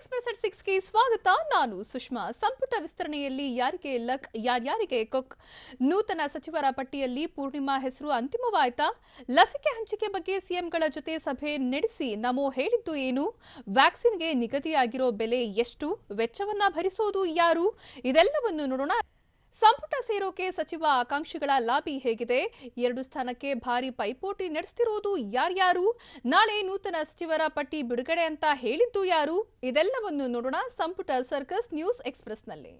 Express at 6ಗೆ ಸ್ವಾಗತ. ನಾನು ಸುಷ್ಮಾ. ಸಂಪುಟ ವಿಸ್ತರಣೆಯಲ್ಲಿ ಯಾರಿಗೆ ಲಕ್, ಯಾರ್ಯಾರಿಗೆ ಕೊಕ್? ನೂತನ ಸಚಿವರ ಪಟ್ಟಿಯಲ್ಲಿ ಪೂರ್ಣಿಮಾ ಹೆಸರು ಅಂತಿಮವಾಯ್ತಾ? ಲಸಿಕೆ ಹಂಚಿಕೆ ಬಗ್ಗೆ ಸಿಎಂಗಳ ಜೊತೆ ಸಭೆ ನಡೆಸಿ ನಮೋ ಹೇಳಿದ್ದು ಏನು? ವ್ಯಾಕ್ಸಿನ್ಗೆ ನಿಗದಿಯಾಗಿರೋ ಬೆಲೆ ಎಷ್ಟು? ವೆಚ್ಚವನ್ನ ಭರಿಸೋದು ಯಾರು? ಇದೆಲ್ಲವನ್ನು ನೋಡೋಣ. ಸಂಪುಟ ಸೇರೋಕೆ ಸಚಿವ ಆಕಾಂಕ್ಷಿಗಳ ಲಾಬಿ ಹೇಗಿದೆ? 2 ಸ್ಥಾನಕ್ಕೆ ಭಾರಿ ಪೈಪೋಟಿ ನಡೆಸ್ತಿರೋದು ಯಾರ್ಯಾರು? ನಾಳೆ ನೂತನ ಸಚಿವರ ಪಟ್ಟಿ ಬಿಡುಗಡೆ ಅಂತ ಹೇಳಿದ್ದು ಯಾರು? ಇದೆಲ್ಲವನ್ನು ನೋಡೋಣ ಸಂಪುಟ ಸರ್ಕಸ್ ನ್ಯೂಸ್ ಎಕ್ಸ್‌ಪ್ರೆಸ್‌ನಲ್ಲಿ.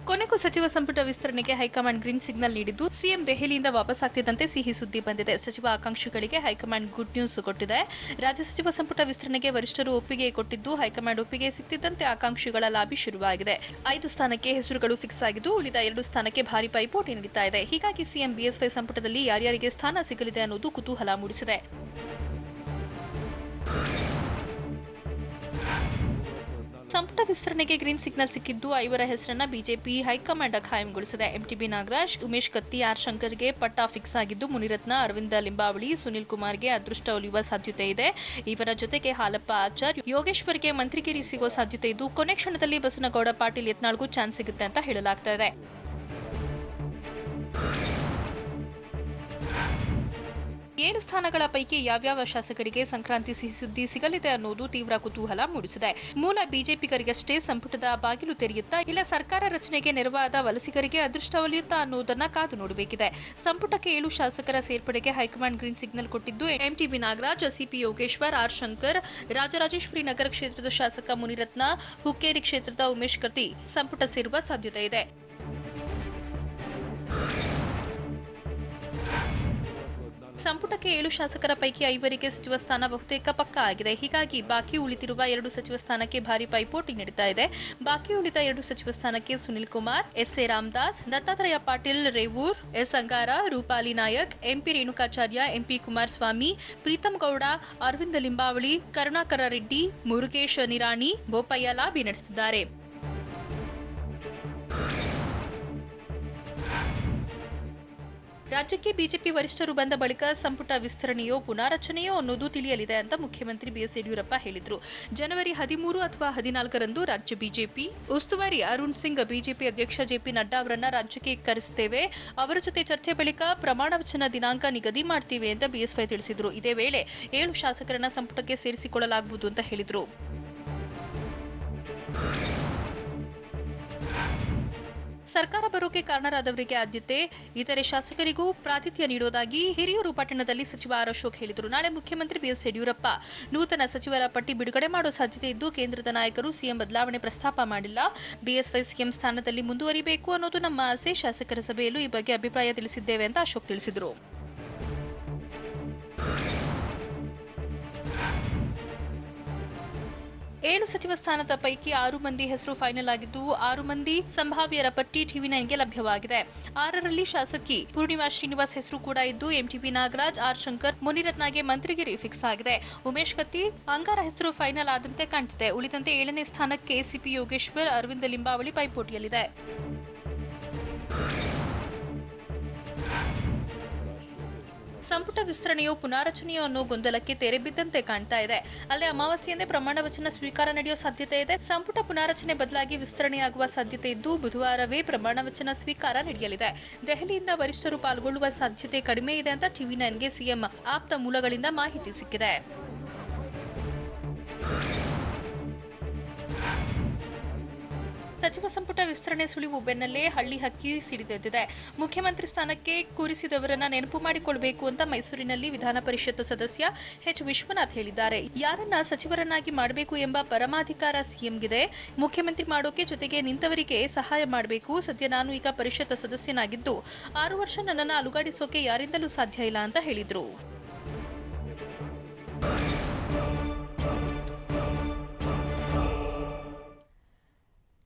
ಕೊನೆಗೂ ಸಚಿವ ಸಂಪುಟ ವಿಸ್ತರಣೆಗೆ ಹೈಕಮಾಂಡ್ ಗ್ರೀನ್ ಸಿಗ್ನಲ್ ನೀಡಿದ್ದು ಸಿಎಂ ದೆಹಲಿಯಿಂದ ವಾಪಸ್ ಆಗ್ತಿದ್ದಂತೆ ಸಿಹಿ ಸುದ್ದಿ ಬಂದಿದೆ. ಸಚಿವ ಆಕಾಂಕ್ಷಿಗಳಿಗೆ ಹೈಕಮಾಂಡ್ ಗುಡ್ ನ್ಯೂಸ್ ಕೊಟ್ಟಿದೆ. ರಾಜ್ಯ ಸಚಿವ ಸಂಪುಟ ವಿಸ್ತರಣೆಗೆ ವರಿಷ್ಠರು ಒಪ್ಪಿಗೆ ಕೊಟ್ಟಿದ್ದು, ಹೈಕಮಾಂಡ್ ಒಪ್ಪಿಗೆ ಸಿಗ್ತಿದ್ದಂತೆ ಆಕಾಂಕ್ಷಿಗಳ ಲಾಬಿ ಶುರುವಾಗಿದೆ. 5 ಸ್ಥಾನಕ್ಕೆ ಹೆಸರುಗಳು ಫಿಕ್ಸ್ ಆಗಿದ್ದು, ಉಳಿದ 2 ಸ್ಥಾನಕ್ಕೆ ಭಾರಿ ಪೈಪೋಟಿ ನಡೀತಾ ಇದೆ. ಹೀಗಾಗಿ ಸಿಎಂ ಬಿಎಸ್ವೈ ಸಂಪುಟದಲ್ಲಿ ಯಾರ್ಯಾರಿಗೆ ಸ್ಥಾನ ಸಿಗಲಿದೆ ಅನ್ನೋದು ಕುತೂಹಲ ಮೂಡಿಸಿದೆ. ಸಂಪುಟ ವಿಸ್ತರಣೆಗೆ ಗ್ರೀನ್ ಸಿಗ್ನಲ್ ಸಿಕ್ಕಿದ್ದು 5 ಹೆಸರನ್ನ ಬಿಜೆಪಿ ಹೈಕಮಾಂಡ್ command. MTB Nagaraj, Umesh Katti, R ಶಂಕರ್ಗೆ ಪಟ್ಟ ಫಿಕ್ಸ್ ಆಗಿದ್ದು, ಮುನಿರತ್ನ, ಅರವಿಂದ ಲಿಂಬಾವಳಿ, ಸುನಿಲ್ ಕುಮಾರ್ಗೆ ಅದೃಷ್ಟ ಒಲಿಯುವ ಸಾಧ್ಯತೆ ಇದೆ. ಇವರ ಜೊತೆಗೆ ಹಾಲಪ್ಪ ಆಚಾರ್, ಯೋಗೇಶ್ವರ್ಗೆ ಮಂತ್ರಿಗಿರಿ ಸಿಗುವ ಸಾಧ್ಯತೆ ಇದ್ದು, ಕೊನೆ ಕ್ಷಣದಲ್ಲಿ ಬಸನಗೌಡ ಪಾಟೀಲ್ ಯತ್ನಾಳ್ಗೂ ಚಾನ್ಸ್ ಸಿಗುತ್ತೆ ಅಂತ ಹೇಳಲಾಗ್ತಾ ಇದೆ. 7 ಸ್ಥಾನಗಳ ಪೈಕಿ ಯಾವ್ಯಾವ ಶಾಸಕರಿಗೆ ಸಂಕ್ರಾಂತಿ ಸಿಹಿ ಸುದ್ದಿ ಸಿಗಲಿದೆ ಅನ್ನೋದು ತೀವ್ರ ಕುತೂಹಲ ಮೂಡಿಸಿದೆ. ಮೂಲ ಬಿಜೆಪಿಗರಿಗಷ್ಟೇ ಸಂಪುಟದ ಬಾಗಿಲು ತೆರೆಯುತ್ತಾ, ಇಲ್ಲ ಸರ್ಕಾರ ರಚನೆಗೆ ನೆರವಾದ ವಲಸಿಗರಿಗೆ ಅದೃಷ್ಟ ಒಲಿಯುತ್ತಾ ಅನ್ನೋದನ್ನ ಕಾದು ನೋಡಬೇಕಿದೆ. ಸಂಪುಟಕ್ಕೆ 7 ಶಾಸಕರ ಸೇರ್ಪಡೆಗೆ ಹೈಕಮಾಂಡ್ ಗ್ರೀನ್ ಸಿಗ್ನಲ್ ಕೊಟ್ಟಿದ್ದು, MTB Nagaraj, CP Yogeshwar, R Shankar, Rajarajeshwari Nagar ಕ್ಷೇತ್ರದ ಶಾಸಕ ಮುನಿರತ್ನ, ಹುಕ್ಕೇರಿ ಕ್ಷೇತ್ರದ ಉಮೇಶ್ ಕತ್ತಿ ಸಂಪುಟ ಸೇರುವ ಸಾಧ್ಯತೆ ಇದೆ. ಸಂಪುಟಕ್ಕೆ 7 ಶಾಸಕರ ಪೈಕಿ 5ರಿಗೆ ಸಚಿವ ಸ್ಥಾನ ಬಹುತೇಕ ಪಕ್ಕಾ ಆಗಿದೆ. ಹೀಗಾಗಿ ಬಾಕಿ ಉಳಿದಿರುವ 2 ಸಚಿವ ಸ್ಥಾನಕ್ಕೆ ಭಾರಿ ಪೈಪೋಟಿ ನಡೀತಾ ಇದೆ. ಬಾಕಿ ಉಳಿದ 2 ಸಚಿವ ಸ್ಥಾನಕ್ಕೆ Sunil Kumar, SA Ramdas, Dattatreya Patil Revoor, S Angara, Roopali Naik, MP Renukacharya, MP Kumaraswamy, Preetham Gowda, Arvind Limbavali, Karunakara Reddy, Murugesh Nirani, Bopaiah lobby ನಡೆಸಿದ್ದಾರೆ. ರಾಜ್ಯಕ್ಕೆ ಬಿಜೆಪಿ ವರಿಷ್ಠರು ಬಂದ ಬಳಿಕ ಸಂಪುಟ ವಿಸ್ತರಣೆಯೋ ಪುನಾರಚನೆಯೋ ಅನ್ನೋದು ತಿಳಿಯಲಿದೆ ಅಂತ ಮುಖ್ಯಮಂತ್ರಿ ಬಿಎಸ್ ಯಡಿಯೂರಪ್ಪ ಹೇಳಿದರು. ಜನವರಿ 13 ಅಥವಾ 14ರಂದು ರಾಜ್ಯ ಬಿಜೆಪಿ ಉಸ್ತುವಾರಿ ಅರುಣ್ ಸಿಂಗ್, ಬಿಜೆಪಿ ಅಧ್ಯಕ್ಷ ಜೆಪಿ ನಡ್ಡಾ ಅವರನ್ನ ರಾಜ್ಯಕ್ಕೆ ಕರೆಸುತ್ತೇವೆ. ಅವರ ಜೊತೆ ಚರ್ಚೆ ಬಳಿಕ ಪ್ರಮಾಣ ವಚನ ದಿನಾಂಕ ನಿಗದಿ ಮಾಡ್ತೀವಿ ಅಂತ ಬಿಎಸ್ವೈ ತಿಳಿಸಿದರು. ಇದೇ ವೇಳೆ 7 ಶಾಸಕರನ್ನ ಸಂಪುಟಕ್ಕೆ ಸೇರಿಸಿಕೊಳ್ಳಲಾಗುವುದು ಅಂತ ಹೇಳಿದರು. ಸರ್ಕಾರ ಬರೋಕೆ ಕಾರಣರಾದವರಿಗೆ ಆದ್ಯತೆ, ಇತರೆ ಶಾಸಕರಿಗೂ ಪ್ರಾತಿಥ್ಯ ನೀಡೋದಾಗಿ ಹಿರಿಯೂರು ಪಟ್ಟಣದಲ್ಲಿ ಸಚಿವ ಆರ್ ಅಶೋಕ್ ಹೇಳಿದರು. ನಾಳೆ ಮುಖ್ಯಮಂತ್ರಿ ಬಿಎಸ್ ಯಡಿಯೂರಪ್ಪ ನೂತನ ಸಚಿವರ ಪಟ್ಟಿ ಬಿಡುಗಡೆ ಮಾಡೋ ಸಾಧ್ಯತೆ ಇದ್ದು, ಕೇಂದ್ರದ ನಾಯಕರು ಸಿಎಂ ಬದಲಾವಣೆ ಪ್ರಸ್ತಾಪ ಮಾಡಿಲ್ಲ. ಬಿಎಸ್ವೈ ಸಿಎಂ ಸ್ಥಾನದಲ್ಲಿ ಮುಂದುವರಿಬೇಕು ಅನ್ನೋದು ನಮ್ಮ ಆಸೆ. ಶಾಸಕರ ಸಭೆಯಲ್ಲೂ ಈ ಬಗ್ಗೆ ಅಭಿಪ್ರಾಯ ತಿಳಿಸಿದ್ದೇವೆ ಅಂತ ಅಶೋಕ್ ತಿಳಿಸಿದರು. ಏಳು ಸಚಿವ ಸ್ಥಾನದ ಪೈಕಿ 6 ಮಂದಿ ಹೆಸರು ಫೈನಲ್ ಆಗಿದ್ದು, 6 ಮಂದಿ ಸಂಭಾವ್ಯರ ಪಟ್ಟಿ ಟಿವಿ9ಗೆ ಲಭ್ಯವಾಗಿದೆ. 6ರಲ್ಲಿ ಶಾಸಕಿ ಪೂರ್ಣಿಮಾ ಶ್ರೀನಿವಾಸ್ ಹೆಸರು ಕೂಡ ಇದ್ದು, ಎಂಟಿಬಿ ನಾಗರಾಜ್, ಆರ್ ಶಂಕರ್, ಮುನಿರತ್ನಗೆ ಮಂತ್ರಿಗಿರಿ ಫಿಕ್ಸ್ ಆಗಿದೆ. ಉಮೇಶ್ ಕತ್ತಿ, ಅಂಗಾರ ಹೆಸರು ಫೈನಲ್ ಆದಂತೆ ಕಾಣ್ತಿದೆ. ಉಳಿದಂತೆ 7ನೇ ಸ್ಥಾನಕ್ಕೆ ಸಿಪಿ ಯೋಗೇಶ್ವರ್, ಅರವಿಂದ ಲಿಂಬಾವಳಿ ಪೈಪೋಟಿಯಲ್ಲಿದೆ. ಸಂಪುಟ ವಿಸ್ತರಣೆಯೋ ಪುನಾರಚನೆಯೋ ಅನ್ನೋ ಗೊಂದಲಕ್ಕೆ ತೆರೆ ಬಿದ್ದಂತೆ ಕಾಣ್ತಾ ಇದೆ. ಅಲ್ಲೇ ಅಮಾವಾಸ್ಯೆಯಂದೇ ಪ್ರಮಾಣ ವಚನ ಸ್ವೀಕಾರ ನಡೆಯೋ ಸಾಧ್ಯತೆ ಇದೆ. ಸಂಪುಟ ಪುನಾರಚನೆ ಬದಲಾಗಿ ವಿಸ್ತರಣೆಯಾಗುವ ಸಾಧ್ಯತೆ ಇದ್ದು, ಬುಧವಾರವೇ ಪ್ರಮಾಣ ವಚನ ಸ್ವೀಕಾರ ನಡೆಯಲಿದೆ. ದೆಹಲಿಯಿಂದ ವರಿಷ್ಠರು ಪಾಲ್ಗೊಳ್ಳುವ ಸಾಧ್ಯತೆ ಕಡಿಮೆ ಇದೆ ಅಂತ ಟಿವಿ9ಗೆ ಸಿಎಂ ಆಪ್ತ ಮೂಲಗಳಿಂದ ಮಾಹಿತಿ ಸಿಕ್ಕಿದೆ. ಸಚಿವ ಸಂಪುಟ ವಿಸ್ತರಣೆ ಸುಳಿವು ಬೆನ್ನಲ್ಲೇ ಹಳ್ಳಿ ಹಕ್ಕಿ ಸಿಡಿದೆದ್ದಿದೆ. ಮುಖ್ಯಮಂತ್ರಿ ಸ್ಥಾನಕ್ಕೆ ಕೂರಿಸಿದವರನ್ನ ನೆನಪು ಮಾಡಿಕೊಳ್ಳಬೇಕು ಅಂತ ಮೈಸೂರಿನಲ್ಲಿ ವಿಧಾನ ಪರಿಷತ್ ಸದಸ್ಯ ಎಚ್ ವಿಶ್ವನಾಥ್ ಹೇಳಿದ್ದಾರೆ. ಯಾರನ್ನ ಸಚಿವರನ್ನಾಗಿ ಮಾಡಬೇಕು ಎಂಬ ಪರಮಾಧಿಕಾರ ಸಿಎಂಗಿದೆ. ಮುಖ್ಯಮಂತ್ರಿ ಮಾಡೋಕೆ ಜೊತೆಗೆ ನಿಂತವರಿಗೆ ಸಹಾಯ ಮಾಡಬೇಕು. ಸದ್ಯ ನಾನು ಈಗ ಪರಿಷತ್ ಸದಸ್ಯನಾಗಿದ್ದು 6 ವರ್ಷ ನನ್ನನ್ನು ಅಲುಗಾಡಿಸೋಕೆ ಯಾರಿಂದಲೂ ಸಾಧ್ಯ ಇಲ್ಲ ಅಂತ ಹೇಳಿದ್ರು.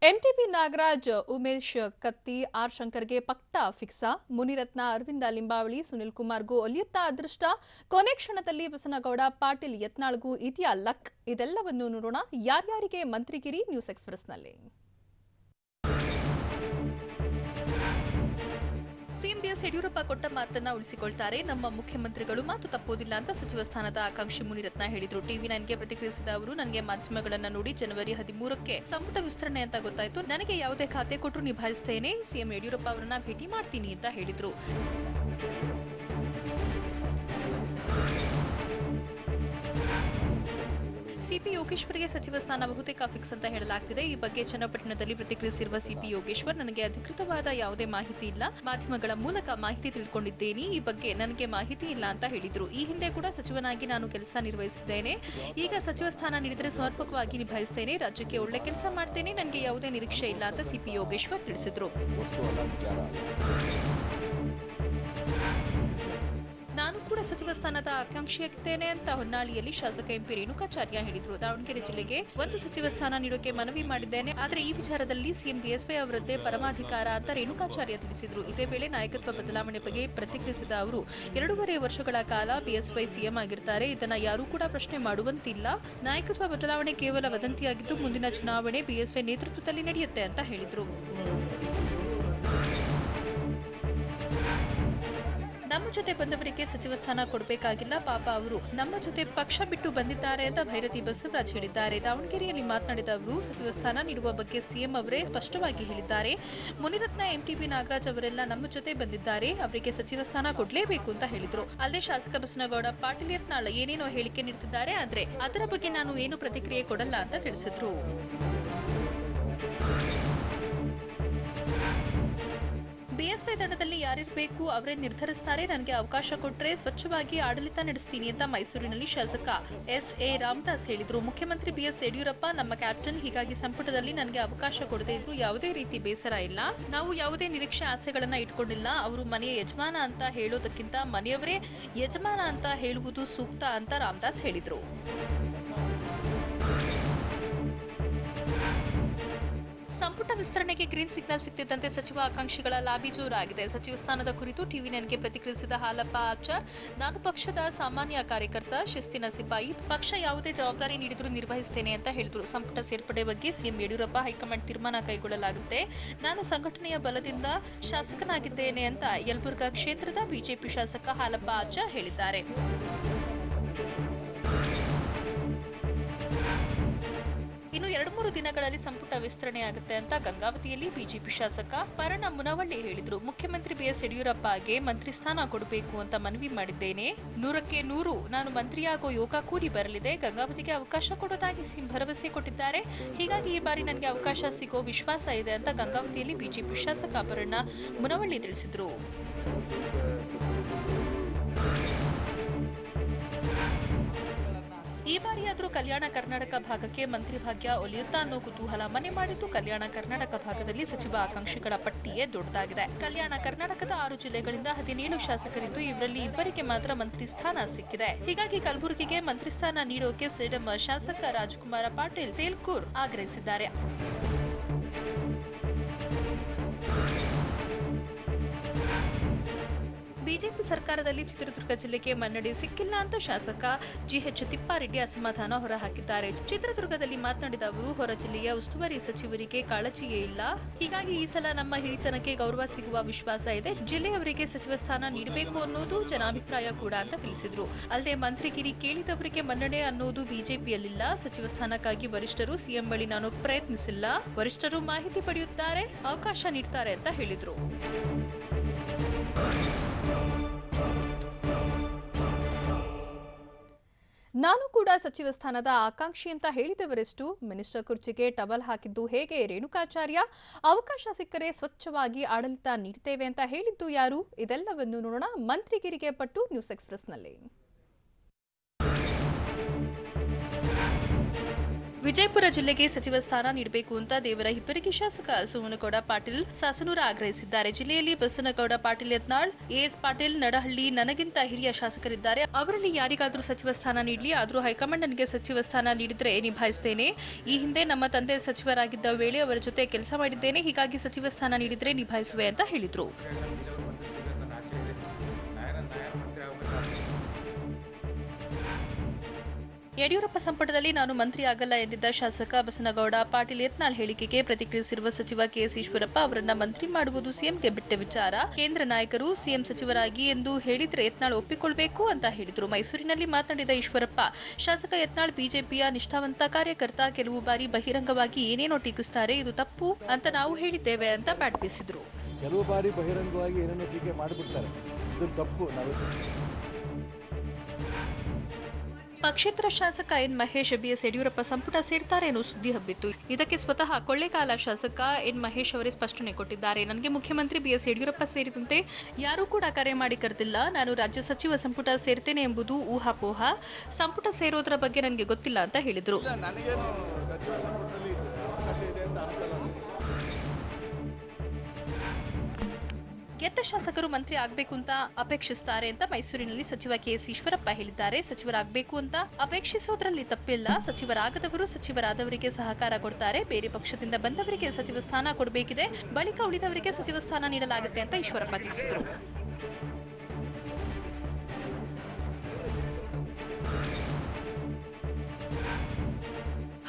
ಎಂಟಿಬಿ ನಾಗರಾಜ್, ಉಮೇಶ್ ಕತ್ತಿ, ಆರ್ ಶಂಕರ್ಗೆ ಪಟ್ಟ ಫಿಕ್ಸಾ? ಮುನಿರತ್ನ, ಅರವಿಂದ ಲಿಂಬಾವಳಿ, ಸುನಿಲ್ ಕುಮಾರ್ಗೂ ಒಲಿಯುತ್ತಾ ಅದೃಷ್ಟ? ಕೊನೆ ಕ್ಷಣದಲ್ಲಿ ಬಸನಗೌಡ ಪಾಟೀಲ್ ಯತ್ನಾಳ್ಗೂ ಇದೆಯಾ ಲಕ್? ಇದೆಲ್ಲವನ್ನು ನೋಡೋಣ ಯಾರ್ಯಾರಿಗೆ ಮಂತ್ರಿಗಿರಿ ನ್ಯೂಸ್ ಎಕ್ಸ್‌ಪ್ರೆಸ್‌ನಲ್ಲಿ. ಸಿಎಂ ಬಿಎಸ್ ಯಡಿಯೂರಪ್ಪ ಕೊಟ್ಟ ಮಾತನ್ನ ಉಳಿಸಿಕೊಳ್ತಾರೆ, ನಮ್ಮ ಮುಖ್ಯಮಂತ್ರಿಗಳು ಮಾತು ತಪ್ಪೋದಿಲ್ಲ ಅಂತ ಸಚಿವ ಸ್ಥಾನದ ಆಕಾಂಕ್ಷಿ ಮುನಿರತ್ನ ಹೇಳಿದ್ರು. ಟಿವಿ9ಗೆ ಪ್ರತಿಕ್ರಿಯಿಸಿದ ಅವರು, ನನಗೆ ಮಾಧ್ಯಮಗಳನ್ನ ನೋಡಿ ಜನವರಿ 13ಕ್ಕೆ ಸಂಪುಟ ವಿಸ್ತರಣೆ ಅಂತ ಗೊತ್ತಾಯ್ತು. ನನಗೆ ಯಾವುದೇ ಖಾತೆ ಕೊಟ್ಟರು ನಿಭಾಯಿಸ್ತೇನೆ, ಸಿಎಂ ಯಡಿಯೂರಪ್ಪ ಅವರನ್ನ ಭೇಟಿ ಮಾಡ್ತೀನಿ ಅಂತ ಹೇಳಿದ್ರು. ಸಿಪಿ ಯೋಗೇಶ್ವರ್ಗೆ ಸಚಿವ ಸ್ಥಾನ ಬಹುತೇಕ ಫಿಕ್ಸ್ ಅಂತ ಹೇಳಲಾಗ್ತಿದೆ. ಈ ಬಗ್ಗೆ ಚನ್ನಪಟ್ಟಣದಲ್ಲಿ ಪ್ರತಿಕ್ರಿಯಿಸಿರುವ ಸಿಪಿ ಯೋಗೇಶ್ವರ್, ನನಗೆ ಅಧಿಕೃತವಾದ ಯಾವುದೇ ಮಾಹಿತಿ ಇಲ್ಲ, ಮಾಧ್ಯಮಗಳ ಮೂಲಕ ಮಾಹಿತಿ ತಿಳ್ಕೊಂಡಿದ್ದೇನೆ, ಈ ಬಗ್ಗೆ ನನಗೆ ಮಾಹಿತಿ ಇಲ್ಲ ಅಂತ ಹೇಳಿದ್ರು. ಈ ಹಿಂದೆ ಕೂಡ ಸಚಿವನಾಗಿ ನಾನು ಕೆಲಸ ನಿರ್ವಹಿಸಿದ್ದೇನೆ, ಈಗ ಸಚಿವ ಸ್ಥಾನ ನೀಡಿದರೆ ಸಮರ್ಪಕವಾಗಿ ನಿಭಾಯಿಸ್ತೇನೆ, ರಾಜ್ಯಕ್ಕೆ ಒಳ್ಳೆ ಕೆಲಸ ಮಾಡ್ತೇನೆ, ನನಗೆ ಯಾವುದೇ ನಿರೀಕ್ಷೆ ಇಲ್ಲ ಅಂತ ಸಿಪಿ ಯೋಗೇಶ್ವರ್ ತಿಳಿಸಿದ್ರು. ನಾನು ಕೂಡ ಸಚಿವ ಸ್ಥಾನದ ಆಕಾಂಕ್ಷಿಯಾಗಿದ್ದೇನೆ ಅಂತ ಹೊನ್ನಾಳಿಯಲ್ಲಿ ಶಾಸಕ ಎಂಪಿ ರೇಣುಕಾಚಾರ್ಯ ಹೇಳಿದ್ರು. ದಾವಣಗೆರೆ ಜಿಲ್ಲೆಗೆ ಒಂದು ಸಚಿವ ಸ್ಥಾನ ನೀಡೋಕೆ ಮನವಿ ಮಾಡಿದ್ದೇನೆ, ಆದರೆ ಈ ವಿಚಾರದಲ್ಲಿ ಸಿಎಂ ಬಿಎಸ್ವೈ ಅವರದ್ದೇ ಪರಮಾಧಿಕಾರ ಅಂತ ರೇಣುಕಾಚಾರ್ಯ ತಿಳಿಸಿದ್ರು. ಇದೇ ವೇಳೆ ನಾಯಕತ್ವ ಬದಲಾವಣೆ ಬಗ್ಗೆ ಪ್ರತಿಕ್ರಿಯಿಸಿದ ಅವರು, 2.5 ವರ್ಷಗಳ ಕಾಲ ಬಿಎಸ್ವೈ ಸಿಎಂ ಆಗಿರ್ತಾರೆ, ಇದನ್ನ ಯಾರೂ ಕೂಡ ಪ್ರಶ್ನೆ ಮಾಡುವಂತಿಲ್ಲ. ನಾಯಕತ್ವ ಬದಲಾವಣೆ ಕೇವಲ ವದಂತಿಯಾಗಿದ್ದು, ಮುಂದಿನ ಚುನಾವಣೆ ಬಿಎಸ್ವೈ ನೇತೃತ್ವದಲ್ಲಿ ನಡೆಯುತ್ತೆ ಅಂತ ಹೇಳಿದ್ರು. ನಮ್ಮ ಜೊತೆ ಬಂದವರಿಗೆ ಸಚಿವ ಸ್ಥಾನ ಕೊಡಬೇಕಾಗಿಲ್ಲ, ಪಾಪ ಅವರು ನಮ್ಮ ಜೊತೆ ಪಕ್ಷ ಬಿಟ್ಟು ಬಂದಿದ್ದಾರೆ ಅಂತ ಭೈರತಿ ಬಸವರಾಜ್ ಹೇಳಿದ್ದಾರೆ. ದಾವಣಗೆರೆಯಲ್ಲಿ ಮಾತನಾಡಿದ ಅವರು, ಸಚಿವ ಸ್ಥಾನ ನೀಡುವ ಬಗ್ಗೆ ಸಿಎಂ ಅವರೇ ಸ್ಪಷ್ಟವಾಗಿ ಹೇಳಿದ್ದಾರೆ. ಮುನಿರತ್ನ, ಎಂಟಿಬಿ ನಾಗರಾಜ್ ಅವರೆಲ್ಲ ನಮ್ಮ ಜೊತೆ ಬಂದಿದ್ದಾರೆ, ಅವರಿಗೆ ಸಚಿವ ಸ್ಥಾನ ಕೊಡಲೇಬೇಕು ಅಂತ ಹೇಳಿದ್ರು. ಅಲ್ಲದೆ ಶಾಸಕ ಬಸನಗೌಡ ಪಾಟೀಲ್ ಯತ್ನಾಳ್ ಏನೇನೋ ಹೇಳಿಕೆ ನೀಡುತ್ತಿದ್ದಾರೆ, ಆದ್ರೆ ಅದರ ಬಗ್ಗೆ ನಾನು ಏನು ಪ್ರತಿಕ್ರಿಯೆ ಕೊಡಲ್ಲ ಅಂತ ತಿಳಿಸಿದ್ರು. ಬಿಎಸ್ವೈ ತಂಡದಲ್ಲಿ ಯಾರಿರಬೇಕು ಅವರೇ ನಿರ್ಧರಿಸ್ತಾರೆ, ನನಗೆ ಅವಕಾಶ ಕೊಟ್ಟರೆ ಸ್ವಚ್ಛವಾಗಿ ಆಡಳಿತ ನಡೆಸ್ತೀನಿ ಅಂತ ಮೈಸೂರಿನಲ್ಲಿ ಶಾಸಕ ಎಸ್ಎ ರಾಮದಾಸ್ ಹೇಳಿದ್ರು. ಮುಖ್ಯಮಂತ್ರಿ ಬಿಎಸ್ ಯಡಿಯೂರಪ್ಪ ನಮ್ಮ ಕ್ಯಾಪ್ಟನ್, ಹೀಗಾಗಿ ಸಂಪುಟದಲ್ಲಿ ನನಗೆ ಅವಕಾಶ ಕೊಡದೇ ಇದ್ರು ಯಾವುದೇ ರೀತಿ ಬೇಸರ ಇಲ್ಲ, ನಾವು ಯಾವುದೇ ನಿರೀಕ್ಷೆ ಆಸೆಗಳನ್ನ ಇಟ್ಕೊಂಡಿಲ್ಲ. ಅವರು ಮನೆಯ ಯಜಮಾನ ಅಂತ ಹೇಳೋದಕ್ಕಿಂತ ಮನೆಯವರೇ ಯಜಮಾನ ಅಂತ ಹೇಳುವುದು ಸೂಕ್ತ ಅಂತ ರಾಮದಾಸ್ ಹೇಳಿದ್ರು. ಸಂಪುಟ ವಿಸ್ತರಣೆಗೆ ಗ್ರೀನ್ ಸಿಗ್ನಲ್ ಸಿಗ್ತಿದ್ದಂತೆ ಸಚಿವ ಆಕಾಂಕ್ಷಿಗಳ ಲಾಬಿ ಜೋರಾಗಿದೆ. ಸಚಿವ ಸ್ಥಾನದ ಕುರಿತು ಟಿವಿ9ಗೆ ಪ್ರತಿಕ್ರಿಯಿಸಿದ ಹಾಲಪ್ಪ ಆಚಾರ್, ನಾನು ಪಕ್ಷದ ಸಾಮಾನ್ಯ ಕಾರ್ಯಕರ್ತ, ಶಿಸ್ತಿನ ಸಿಪಾಯಿ, ಪಕ್ಷ ಯಾವುದೇ ಜವಾಬ್ದಾರಿ ನೀಡಿದರೂ ನಿರ್ವಹಿಸುತ್ತೇನೆ ಅಂತ ಹೇಳಿದರು. ಸಂಪುಟ ಸೇರ್ಪಡೆ ಬಗ್ಗೆ ಸಿಎಂ ಯಡಿಯೂರಪ್ಪ ಹೈಕಮಾಂಡ್ ತೀರ್ಮಾನ ಕೈಗೊಳ್ಳಲಾಗುತ್ತೆ, ನಾನು ಸಂಘಟನೆಯ ಬಲದಿಂದ ಶಾಸಕನಾಗಿದ್ದೇನೆ ಅಂತ ಯಲಬುರ್ಗಾ ಕ್ಷೇತ್ರದ ಬಿಜೆಪಿ ಶಾಸಕ ಹಾಲಪ್ಪ ಆಚಾರ್ ಹೇಳಿದ್ದಾರೆ. ಇನ್ನು 2-3 ದಿನಗಳಲ್ಲಿ ಸಂಪುಟ ವಿಸ್ತರಣೆಯಾಗುತ್ತೆ ಅಂತ ಗಂಗಾವತಿಯಲ್ಲಿ ಬಿಜೆಪಿ ಶಾಸಕ ಪರಣ ಮುನವಳ್ಳಿ ಹೇಳಿದ್ರು. ಮುಖ್ಯಮಂತ್ರಿ ಬಿಎಸ್ ಯಡಿಯೂರಪ್ಪಗೆ ಮಂತ್ರಿ ಸ್ಥಾನ ಕೊಡಬೇಕು ಅಂತ ಮನವಿ ಮಾಡಿದ್ದೇನೆ, 100ಕ್ಕೆ 100 ನಾನು ಮಂತ್ರಿಯಾಗೋ ಯೋಗ ಕೂಡಿ ಬರಲಿದೆ, ಗಂಗಾವತಿಗೆ ಅವಕಾಶ ಕೊಡೋದಾಗಿ ಸಿಎಂ ಭರವಸೆ ಕೊಟ್ಟಿದ್ದಾರೆ, ಹೀಗಾಗಿ ಈ ಬಾರಿ ನನಗೆ ಅವಕಾಶ ಸಿಗೋ ವಿಶ್ವಾಸ ಇದೆ ಅಂತ ಗಂಗಾವತಿಯಲ್ಲಿ ಬಿಜೆಪಿ ಶಾಸಕ ಪರಣ ಮುನವಳ್ಳಿ ತಿಳಿಸಿದ್ರು. ಈ ಬಾರಿಯಾದರೂ ಕಲ್ಯಾಣ ಕರ್ನಾಟಕ ಭಾಗಕ್ಕೆ ಮಂತ್ರಿ ಭಾಗ್ಯ ಒಲಿಯುತ್ತಾ ಅನ್ನೋ ಕುತೂಹಲ ಮನೆ ಮಾಡಿದ್ದು. ಕಲ್ಯಾಣ ಕರ್ನಾಟಕ ಭಾಗದಲ್ಲಿ ಸಚಿವ ಆಕಾಂಕ್ಷಿಗಳ ಪಟ್ಟಿಯೇ ದೊಡ್ಡದಾಗಿದೆ. ಕಲ್ಯಾಣ ಕರ್ನಾಟಕದ 6 ಜಿಲ್ಲೆಗಳಿಂದ 17 ಶಾಸಕರಿದ್ದು, ಇವರಲ್ಲಿ 2ರಿಗೆ ಮಾತ್ರ ಮಂತ್ರಿ ಸ್ಥಾನ ಸಿಕ್ಕಿದೆ. ಹೀಗಾಗಿ ಕಲಬುರಗಿಗೆ ಮಂತ್ರಿ ಸ್ಥಾನ ನೀಡೋಕೆ ಸೇಡಂ ಶಾಸಕ ರಾಜಕುಮಾರ ಪಾಟೀಲ್ ತೇಲ್ಕೂರ್ ಆಗ್ರಹಿಸಿದ್ದಾರೆ. ಬಿಜೆಪಿ ಸರ್ಕಾರದಲ್ಲಿ ಚಿತ್ರದುರ್ಗ ಜಿಲ್ಲೆಗೆ ಮನ್ನಣೆ ಸಿಕ್ಕಿಲ್ಲ ಅಂತ ಶಾಸಕ ಜಿಎಚ್ ತಿಪ್ಪಾರೆಡ್ಡಿ ಅಸಮಾಧಾನ ಹೊರಹಾಕಿದ್ದಾರೆ. ಚಿತ್ರದುರ್ಗದಲ್ಲಿ ಮಾತನಾಡಿದ ಅವರು, ಹೊರ ಜಿಲ್ಲೆಯ ಉಸ್ತುವಾರಿ ಸಚಿವರಿಗೆ ಕಾಳಜಿಯೇ ಇಲ್ಲ, ಹೀಗಾಗಿ ಈ ಸಲ ನಮ್ಮ ಹಿರಿತನಕ್ಕೆ ಗೌರವ ಸಿಗುವ ವಿಶ್ವಾಸ ಇದೆ, ಜಿಲ್ಲೆಯವರಿಗೆ ಸಚಿವ ಸ್ಥಾನ ನೀಡಬೇಕು ಅನ್ನೋದು ಜನಾಭಿಪ್ರಾಯ ಕೂಡ ಅಂತ ತಿಳಿಸಿದ್ರು. ಅಲ್ಲದೆ ಮಂತ್ರಿಗಿರಿ ಕೇಳಿದವರಿಗೆ ಮನ್ನಣೆ ಅನ್ನೋದು ಬಿಜೆಪಿಯಲ್ಲಿಲ್ಲ, ಸಚಿವ ಸ್ಥಾನಕ್ಕಾಗಿ ವರಿಷ್ಠರು ಸಿಎಂ ಬಳಿ ನಾನು ಪ್ರಯತ್ನಿಸಿಲ್ಲ, ವರಿಷ್ಠರು ಮಾಹಿತಿ ಪಡೆಯುತ್ತಾರೆ, ಅವಕಾಶ ನೀಡ್ತಾರೆ ಅಂತ ಹೇಳಿದ್ರು. ನಾನು ಕೂಡ ಸಚಿವ ಸ್ಥಾನದ ಆಕಾಂಕ್ಷಿ ಅಂತ ಹೇಳಿದವರೆಷ್ಟು, ಮಿನಿಸ್ಟರ್ ಕುರ್ಚಿಗೆ ಟವಲ್ ಹಾಕಿದ್ದು ಹೇಗೆ ರೇಣುಕಾಚಾರ್ಯ, ಅವಕಾಶ ಸಿಕ್ಕರೆ ಸ್ವಚ್ಛವಾಗಿ ಆಡಳಿತ ನೀಡ್ತೇವೆ ಅಂತ ಹೇಳಿದ್ದು ಯಾರು, ಇದೆಲ್ಲವನ್ನು ನೋಡೋಣ ಮಂತ್ರಿಗಿರಿಗೆ ಪಟ್ಟು ನ್ಯೂಸ್ ಎಕ್ಸ್‌ಪ್ರೆಸ್‌ನಲ್ಲಿ. ವಿಜಯಪುರ ಜಿಲ್ಲೆಗೆ ಸಚಿವ ಸ್ಥಾನ ನೀಡಬೇಕು ಅಂತ ದೇವರಹಿಪ್ಪರಗಿ ಶಾಸಕ ಸೋಮನಗೌಡ ಪಾಟೀಲ್ ಸಾಸನೂರ ಆಗ್ರಹಿಸಿದ್ದಾರೆ. ಜಿಲ್ಲೆಯಲ್ಲಿ ಬಸನಗೌಡ ಪಾಟೀಲ್ ಯತ್ನಾಳ್, ಎಎಸ್ ಪಾಟೀಲ್, ನಡಹಳ್ಳಿ ನನಗಿಂತ ಹಿರಿಯ ಶಾಸಕರಿದ್ದಾರೆ, ಅವರಲ್ಲಿ ಯಾರಿಗಾದರೂ ಸಚಿವ ಸ್ಥಾನ ನೀಡಲಿ, ಆದರೂ ಹೈಕಮಾಂಡ್ ನನಗೆ ಸಚಿವ ಸ್ಥಾನ ನೀಡಿದ್ರೆ ನಿಭಾಯಿಸುತ್ತೇನೆ. ಈ ಹಿಂದೆ ನಮ್ಮ ತಂದೆ ಸಚಿವರಾಗಿದ್ದ ವೇಳೆ ಅವರ ಜೊತೆ ಕೆಲಸ ಮಾಡಿದ್ದೇನೆ, ಹೀಗಾಗಿ ಸಚಿವ ಸ್ಥಾನ ನೀಡಿದ್ರೆ ನಿಭಾಯಿಸುವೆ ಅಂತ ಹೇಳಿದ್ರು. ಯಡಿಯೂರಪ್ಪ ಸಂಪುಟದಲ್ಲಿ ನಾನು ಮಂತ್ರಿ ಆಗಲ್ಲ ಎಂದಿದ್ದ ಶಾಸಕ ಬಸನಗೌಡ ಪಾಟೀಲ್ ಯತ್ನಾಳ್ ಹೇಳಿಕೆಗೆ ಪ್ರತಿಕ್ರಿಯಿಸಿರುವ ಸಚಿವ ಕೆಎಸ್ ಈಶ್ವರಪ್ಪ ಅವರನ್ನ ಮಂತ್ರಿ ಮಾಡುವುದು ಸಿಎಂಗೆ ಬಿಟ್ಟ ವಿಚಾರ. ಕೇಂದ್ರ ನಾಯಕರು ಸಿಎಂ ಸಚಿವರಾಗಿ ಎಂದು ಹೇಳಿದ್ರೆ ಯತ್ನಾಳ್ ಒಪ್ಪಿಕೊಳ್ಬೇಕು ಅಂತ ಹೇಳಿದ್ರು. ಮೈಸೂರಿನಲ್ಲಿ ಮಾತನಾಡಿದ ಈಶ್ವರಪ್ಪ, ಶಾಸಕ ಯತ್ನಾಳ್ ಬಿಜೆಪಿಯ ನಿಷ್ಠಾವಂತ ಕಾರ್ಯಕರ್ತ. ಕೆಲವು ಬಾರಿ ಬಹಿರಂಗವಾಗಿ ಏನೇನೋ ಟೀಕಿಸುತ್ತಾರೆ, ಇದು ತಪ್ಪು ಅಂತ ನಾವು ಹೇಳಿದ್ದೇವೆ ಅಂತ ಬ್ಯಾಟ್ ಬೀಸಿದ್ರು. ಕೆಲವು ಬಾರಿ ಬಹಿರಂಗವಾಗಿ ಏನೇನೋ ಟೀಕೆ ಮಾಡಿಬಿಡ್ತಾರೆ, ಇದು ತಪ್ಪು. ಪಕ್ಷೇತರ ಶಾಸಕ ಎನ್ ಮಹೇಶ್ ಬಿಎಸ್ ಯಡಿಯೂರಪ್ಪ ಸಂಪುಟ ಸೇರ್ತಾರೆ ಎನ್ನುವ ಸುದ್ದಿ ಹಬ್ಬಿತ್ತು. ಇದಕ್ಕೆ ಸ್ವತಃ ಕೊಳ್ಳೇಗಾಲ ಶಾಸಕ ಎನ್ ಮಹೇಶ್ ಅವರೇ ಸ್ಪಷ್ಟನೆ ಕೊಟ್ಟಿದ್ದಾರೆ. ನನಗೆ ಮುಖ್ಯಮಂತ್ರಿ ಬಿಎಸ್ ಯಡಿಯೂರಪ್ಪ ಸೇರಿದಂತೆ ಯಾರೂ ಕೂಡ ಕರೆ ಮಾಡಿ ಕರೆದಿಲ್ಲ. ನಾನು ರಾಜ್ಯ ಸಚಿವ ಸಂಪುಟ ಸೇರ್ತೇನೆ ಎಂಬುದು ಊಹಾಪೋಹ. ಸಂಪುಟ ಸೇರೋದ್ರ ಬಗ್ಗೆ ನನಗೆ ಗೊತ್ತಿಲ್ಲ ಅಂತ ಹೇಳಿದರು. ಗೆದ್ದ ಶಾಸಕರು ಮಂತ್ರಿ ಆಗಬೇಕು ಅಂತ ಅಪೇಕ್ಷಿಸುತ್ತಾರೆ ಅಂತ ಮೈಸೂರಿನಲ್ಲಿ ಸಚಿವ ಕೆಎಸ್ ಈಶ್ವರಪ್ಪ ಹೇಳಿದ್ದಾರೆ. ಸಚಿವರಾಗಬೇಕು ಅಂತ ಅಪೇಕ್ಷಿಸೋದ್ರಲ್ಲಿ ತಪ್ಪಿಲ್ಲ. ಸಚಿವರಾಗದವರು ಸಚಿವರಾದವರಿಗೆ ಸಹಕಾರ ಕೊಡ್ತಾರೆ. ಬೇರೆ ಪಕ್ಷದಿಂದ ಬಂದವರಿಗೆ ಸಚಿವ ಸ್ಥಾನ ಕೊಡಬೇಕಿದೆ, ಬಳಿಕ ಉಳಿದವರಿಗೆ ಸಚಿವ ಸ್ಥಾನ ನೀಡಲಾಗುತ್ತೆ ಅಂತ ಈಶ್ವರಪ್ಪ ತಿಳಿಸಿದರು.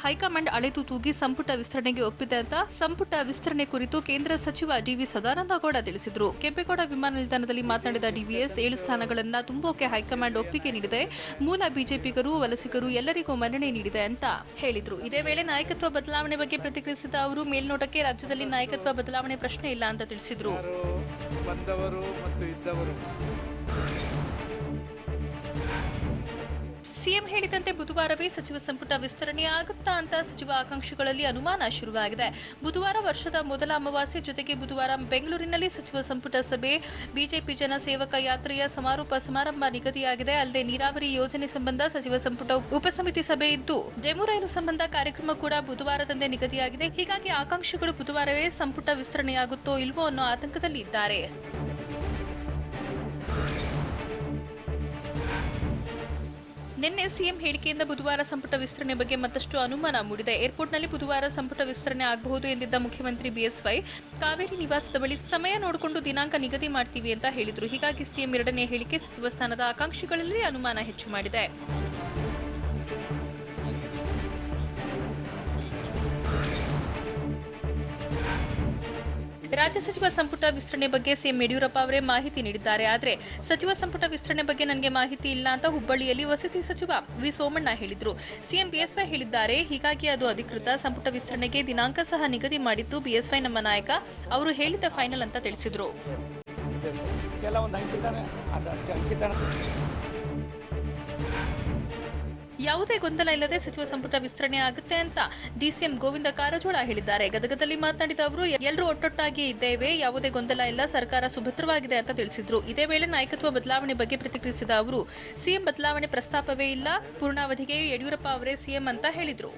ಹೈಕಮಾಂಡ್ ಅಳೆದು ತೂಗಿ ಸಂಪುಟ ವಿಸ್ತರಣೆಗೆ ಒಪ್ಪಿದೆ ಅಂತ ಸಂಪುಟ ವಿಸ್ತರಣೆ ಕುರಿತು ಕೇಂದ್ರ ಸಚಿವ ಡಿವಿ ಸದಾನಂದಗೌಡ ತಿಳಿಸಿದರು. ಕೆಂಪೇಗೌಡ ವಿಮಾನ ನಿಲ್ದಾಣದಲ್ಲಿ ಮಾತನಾಡಿದ ಡಿವಿಎಸ್, 7 ಸ್ಥಾನಗಳನ್ನು ತುಂಬೋಕೆ ಹೈಕಮಾಂಡ್ ಒಪ್ಪಿಗೆ ನೀಡಿದೆ. ಮೂಲ ಬಿಜೆಪಿಗರು, ವಲಸಿಗರು ಎಲ್ಲರಿಗೂ ಮನ್ನಣೆ ನೀಡಿದೆ ಅಂತ ಹೇಳಿದರು. ಇದೇ ವೇಳೆ ನಾಯಕತ್ವ ಬದಲಾವಣೆ ಬಗ್ಗೆ ಪ್ರತಿಕ್ರಿಯಿಸಿದ ಅವರು, ಮೇಲ್ನೋಟಕ್ಕೆ ರಾಜ್ಯದಲ್ಲಿ ನಾಯಕತ್ವ ಬದಲಾವಣೆ ಪ್ರಶ್ನೆ ಇಲ್ಲ ಅಂತ ತಿಳಿಸಿದರು. ಸಿಎಂ ಹೇಳಿದಂತೆ ಬುಧವಾರವೇ ಸಚಿವ ಸಂಪುಟ ವಿಸ್ತರಣೆ ಆಗುತ್ತಾ ಅಂತ ಸಚಿವ ಆಕಾಂಕ್ಷಿಗಳಲ್ಲಿ ಅನುಮಾನ ಶುರುವಾಗಿದೆ. ಬುಧವಾರ ವರ್ಷದ ಮೊದಲ ಅಮಾವಾಸ್ಯೆ, ಜೊತೆಗೆ ಬುಧವಾರ ಬೆಂಗಳೂರಿನಲ್ಲಿ ಸಚಿವ ಸಂಪುಟ ಸಭೆ, ಬಿಜೆಪಿ ಜನ ಸೇವಕ ಯಾತ್ರೆಯ ಸಮಾರೋಪ ಸಮಾರಂಭ ನಿಗದಿಯಾಗಿದೆ. ಅಲ್ಲದೆ ನೀರಾವರಿ ಯೋಜನೆ ಸಂಬಂಧ ಸಚಿವ ಸಂಪುಟ ಉಪಸಮಿತಿ ಸಭೆ ಇದ್ದು, ಡೆಮು ರೈಲು ಸಂಬಂಧ ಕಾರ್ಯಕ್ರಮ ಕೂಡ ಬುಧವಾರದಂದೇ ನಿಗದಿಯಾಗಿದೆ. ಹೀಗಾಗಿ ಆಕಾಂಕ್ಷಿಗಳು ಬುಧವಾರವೇ ಸಂಪುಟ ವಿಸ್ತರಣೆಯಾಗುತ್ತೋ ಇಲ್ವೋ ಅನ್ನೋ ಆತಂಕದಲ್ಲಿ ಇದ್ದಾರೆ. ನಿನ್ನೆ ಸಿಎಂ ಹೇಳಿಕೆಯಿಂದ ಬುಧವಾರ ಸಂಪುಟ ವಿಸ್ತರಣೆ ಬಗ್ಗೆ ಮತ್ತಷ್ಟು ಅನುಮಾನ ಮೂಡಿದೆ. ಏರ್ಪೋರ್ಟ್ನಲ್ಲಿ ಬುಧವಾರ ಸಂಪುಟ ವಿಸ್ತರಣೆ ಆಗಬಹುದು ಎಂದಿದ್ದ ಮುಖ್ಯಮಂತ್ರಿ ಬಿಎಸ್ವೈ, ಕಾವೇರಿ ನಿವಾಸದ ಬಳಿ ಸಮಯ ನೋಡಿಕೊಂಡು ದಿನಾಂಕ ನಿಗದಿ ಮಾಡ್ತೀವಿ ಅಂತ ಹೇಳಿದ್ರು. ಹೀಗಾಗಿ ಸಿಎಂ ಎರಡನೇ ಹೇಳಿಕೆ ಸಚಿವ ಸ್ಥಾನದ ಆಕಾಂಕ್ಷಿಗಳಲ್ಲಿ ಅನುಮಾನ ಹೆಚ್ಚು ಮಾಡಿದೆ. ರಾಜ್ಯ ಸಚಿವ ಸಂಪುಟ ವಿಸ್ತರಣೆ ಬಗ್ಗೆ ಸಿಎಂ ಯಡಿಯೂರಪ್ಪ ಅವರೇ ಮಾಹಿತಿ ನೀಡಿದ್ದಾರೆ. ಆದರೆ ಸಚಿವ ಸಂಪುಟ ವಿಸ್ತರಣೆ ಬಗ್ಗೆ ನನಗೆ ಮಾಹಿತಿ ಇಲ್ಲ ಅಂತ ಹುಬ್ಬಳ್ಳಿಯಲ್ಲಿ ವಸತಿ ಸಚಿವ ವಿ ಸೋಮಣ್ಣ ಹೇಳಿದ್ರು. ಸಿಎಂ ಬಿಎಸ್ವೈ ಹೇಳಿದ್ದಾರೆ. ಹೀಗಾಗಿ ಅದು ಅಧಿಕೃತ. ಸಂಪುಟ ವಿಸ್ತರಣೆಗೆ ದಿನಾಂಕ ಸಹ ನಿಗದಿ ಮಾಡಿದ್ದು ಬಿಎಸ್ವೈ ನಮ್ಮ ನಾಯಕ, ಅವರು ಹೇಳಿದ ಫೈನಲ್ ಅಂತ ತಿಳಿಸಿದ್ರು. ಯಾವುದೇ ಗೊಂದಲ ಇಲ್ಲದೆ ಸಚಿವ ಸಂಪುಟ ವಿಸ್ತರಣೆ ಆಗುತ್ತೆ ಅಂತ ಡಿಸಿಎಂ ಗೋವಿಂದ ಕಾರಜೋಳ ಹೇಳಿದ್ದಾರೆ. ಗದಗದಲ್ಲಿ ಮಾತನಾಡಿದ ಅವರು, ಎಲ್ಲರೂ ಒಟ್ಟೊಟ್ಟಾಗಿ ಇದ್ದೇವೆ, ಯಾವುದೇ ಗೊಂದಲ ಇಲ್ಲ, ಸರ್ಕಾರ ಸುಭದ್ರವಾಗಿದೆ ಅಂತ ತಿಳಿಸಿದ್ರು. ಇದೇ ವೇಳೆ ನಾಯಕತ್ವ ಬದಲಾವಣೆ ಬಗ್ಗೆ ಪ್ರತಿಕ್ರಿಯಿಸಿದ ಅವರು, ಸಿಎಂ ಬದಲಾವಣೆ ಪ್ರಸ್ತಾಪವೇ ಇಲ್ಲ, ಪೂರ್ಣಾವಧಿಗೆ ಯಡಿಯೂರಪ್ಪ ಅವರೇ ಸಿಎಂ ಅಂತ ಹೇಳಿದ್ರು.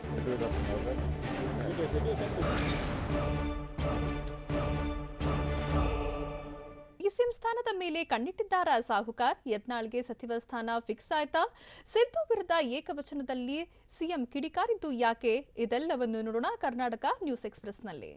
ಸಿಎಂ ಸ್ಥಾನದ ಮೇಲೆ ಕಣ್ಣಿಟ್ಟಿದ್ದಾರಾ ಸಾಹುಕಾರ್? ಯತ್ನಾಳ್ಗೆ ಸಚಿವ ಸ್ಥಾನ ಫಿಕ್ಸ್ ಆಯ್ತಾ? ಸಿದ್ದು ವಿರುದ್ಧ ಏಕವಚನದಲ್ಲಿ ಸಿಎಂ ಕಿಡಿಕಾರಿದ್ದು ಯಾಕೆ? ಇದೆಲ್ಲವನ್ನು ನೋಡೋಣ ಕರ್ನಾಟಕ ನ್ಯೂಸ್ ಎಕ್ಸ್‌ಪ್ರೆಸ್‌ನಲ್ಲಿ.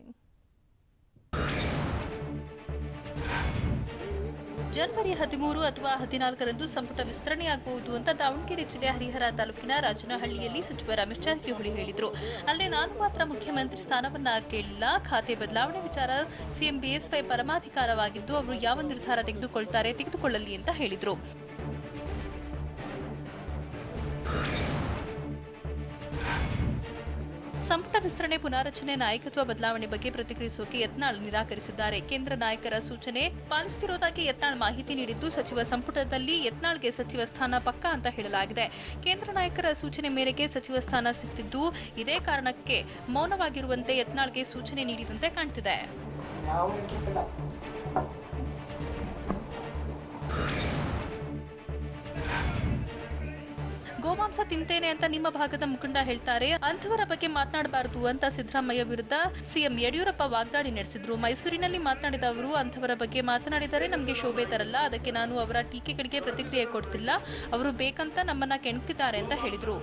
ಜನವರಿ 13 ಅಥವಾ 14ರಂದು ಸಂಪುಟ ವಿಸ್ತರಣೆಯಾಗಬಹುದು ಅಂತ ದಾವಣಗೆರೆ ಜಿಲ್ಲೆ ಹರಿಹರ ತಾಲೂಕಿನ ರಾಜನಹಳ್ಳಿಯಲ್ಲಿ ಸಚಿವ ರಮೇಶ್ ಜಾರಕಿಹೊಳಿ ಹೇಳಿದರು. ಅಲ್ಲದೆ ನಾನು ಮಾತ್ರ ಮುಖ್ಯಮಂತ್ರಿ ಸ್ಥಾನವನ್ನ ಕೇಳಿಲ್ಲ, ಖಾತೆ ಬದಲಾವಣೆ ವಿಚಾರ ಸಿಎಂ ಬಿಎಸ್ವೈ ಪರಮಾಧಿಕಾರವಾಗಿದ್ದು ಅವರು ಯಾವ ನಿರ್ಧಾರ ತೆಗೆದುಕೊಳ್ಳಲಿ ಅಂತ ಹೇಳಿದರು. ಸಂಪುಟ ವಿಸ್ತರಣೆ, ಪುನಾರಚನೆ, ನಾಯಕತ್ವ ಬದಲಾವಣೆ ಬಗ್ಗೆ ಪ್ರತಿಕ್ರಿಯಿಸೋಕೆ ಯತ್ನಾಳ್ ನಿರಾಕರಿಸಿದ್ದಾರೆ. ಕೇಂದ್ರ ನಾಯಕರ ಸೂಚನೆ ಪಾಲಿಸುತ್ತಿರುವುದಾಗಿ ಯತ್ನಾಳ್ ಮಾಹಿತಿ ನೀಡಿದ್ದು, ಸಚಿವ ಸಂಪುಟದಲ್ಲಿ ಯತ್ನಾಳ್ಗೆ ಸಚಿವ ಸ್ಥಾನ ಪಕ್ಕಾ ಅಂತ ಹೇಳಲಾಗಿದೆ. ಕೇಂದ್ರ ನಾಯಕರ ಸೂಚನೆ ಮೇರೆಗೆ ಸಚಿವ ಸ್ಥಾನ ಸಿಕ್ಕಿದ್ದು, ಇದೇ ಕಾರಣಕ್ಕೆ ಮೌನವಾಗಿರುವಂತೆ ಯತ್ನಾಳ್ಗೆ ಸೂಚನೆ ನೀಡಿದಂತೆ ಕಾಣ್ತಿದೆ. ಗೋಮಾಂಸ ತಿಂತೇನೆ ಅಂತ ನಿಮ್ಮ ಭಾಗದ ಮುಖಂಡ ಹೇಳ್ತಾರೆ, ಅಂಥವರ ಬಗ್ಗೆ ಮಾತನಾಡಬಾರದು ಅಂತ ಸಿದ್ದರಾಮಯ್ಯ ವಿರುದ್ಧ ಸಿಎಂ ಯಡಿಯೂರಪ್ಪ ವಾಗ್ದಾಳಿ ನಡೆಸಿದ್ರು. ಮೈಸೂರಿನಲ್ಲಿ ಮಾತನಾಡಿದ ಅವರು, ಅಂಥವರ ಬಗ್ಗೆ ಮಾತನಾಡಿದರೆ ನಮಗೆ ಶೋಭೆ ತರಲ್ಲ, ಅದಕ್ಕೆ ನಾನು ಅವರ ಟೀಕೆಗಳಿಗೆ ಪ್ರತಿಕ್ರಿಯೆ ಕೊಡ್ತಿಲ್ಲ, ಅವರು ಬೇಕಂತ ನಮ್ಮನ್ನ ಕೆಣಕ್ತಿದ್ದಾರೆ ಅಂತ ಹೇಳಿದ್ರು.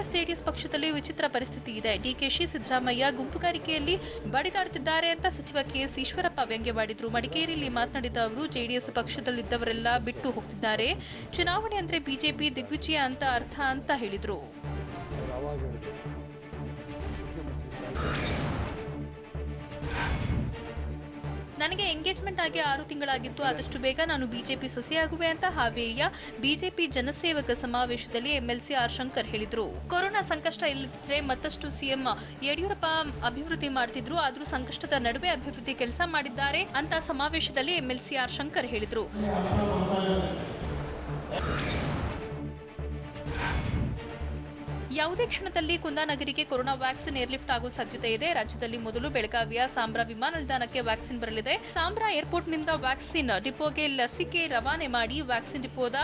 ಕಾಂಗ್ರೆಸ್-ಜೆಡಿಎಸ್ ಪಕ್ಷದಲ್ಲಿ ವಿಚಿತ್ರ ಪರಿಸ್ಥಿತಿ ಇದೆ. ಡಿಕೆಶಿ, ಸಿದ್ದರಾಮಯ್ಯ ಗುಂಪುಗಾರಿಕೆಯಲ್ಲಿ ಬಡಿದಾಡುತ್ತಿದ್ದಾರೆ ಅಂತ ಸಚಿವ ಕೆಎಸ್ ಈಶ್ವರಪ್ಪ ವ್ಯಂಗ್ಯವಾಡಿದ್ರು. ಮಡಿಕೇರಿಯಲ್ಲಿ ಮಾತನಾಡಿದ ಅವರು, ಜೆಡಿಎಸ್ ಪಕ್ಷದಲ್ಲಿದ್ದವರೆಲ್ಲ ಬಿಟ್ಟು ಹೋಗ್ತಿದ್ದಾರೆ. ಚುನಾವಣೆ ಅಂದ್ರೆ ಬಿಜೆಪಿ ದಿಗ್ವಿಜಯ ಅಂತ ಅರ್ಥ ಅಂತ ಹೇಳಿದ್ರು. ಅವ್ರು ಅವಾಗ ಹೇಳಿದ್ರು ನನಗೆ ಎಂಗೇಜ್ಮೆಂಟ್ ಆಗಿ 6 ತಿಂಗಳಾಗಿತ್ತು. ಆದಷ್ಟು ಬೇಗ ನಾನು ಬಿಜೆಪಿ ಸೊಸೆಯಾಗುವೆ ಅಂತ ಹಾವೇರಿಯ ಬಿಜೆಪಿ ಜನಸೇವಕ ಸಮಾವೇಶದಲ್ಲಿ ಎಂಎಲ್ಸಿ ಆರ್ ಶಂಕರ್ ಹೇಳಿದ್ರು. ಕೊರೋನಾ ಸಂಕಷ್ಟ ಇಲ್ಲದಿದ್ರೆ ಮತ್ತಷ್ಟು ಸಿಎಂ ಯಡಿಯೂರಪ್ಪ ಅಭಿವೃದ್ಧಿ ಮಾಡ್ತಿದ್ರು. ಆದ್ರೂ ಸಂಕಷ್ಟದ ನಡುವೆ ಅಭಿವೃದ್ಧಿ ಕೆಲಸ ಮಾಡಿದ್ದಾರೆ ಅಂತ ಸಮಾವೇಶದಲ್ಲಿ ಎಂಎಲ್ಸಿ ಆರ್ ಶಂಕರ್ ಹೇಳಿದ್ರು. ಯಾವುದೇ ಕ್ಷಣದಲ್ಲಿ ಕುಂದಾನಗರಿಗೆ ಕೊರೋನಾ ವ್ಯಾಕ್ಸಿನ್ ಏರ್ಲಿಫ್ಟ್ ಆಗೋ ಸಾಧ್ಯತೆ ಇದೆ. ರಾಜ್ಯದಲ್ಲಿ ಮೊದಲು ಬೆಳಗಾವಿಯ ಸಾಂಬ್ರಾ ವಿಮಾನ ನಿಲ್ದಾಣಕ್ಕೆ ವ್ಯಾಕ್ಸಿನ್ ಬರಲಿದೆ. ಸಾಂಬ್ರಾ ಏರ್ಪೋರ್ಟ್ನಿಂದ ವ್ಯಾಕ್ಸಿನ್ ಡಿಪೋಗೆ ಲಸಿಕೆ ರವಾನೆ ಮಾಡಿ ವ್ಯಾಕ್ಸಿನ್ ಡಿಪೋದ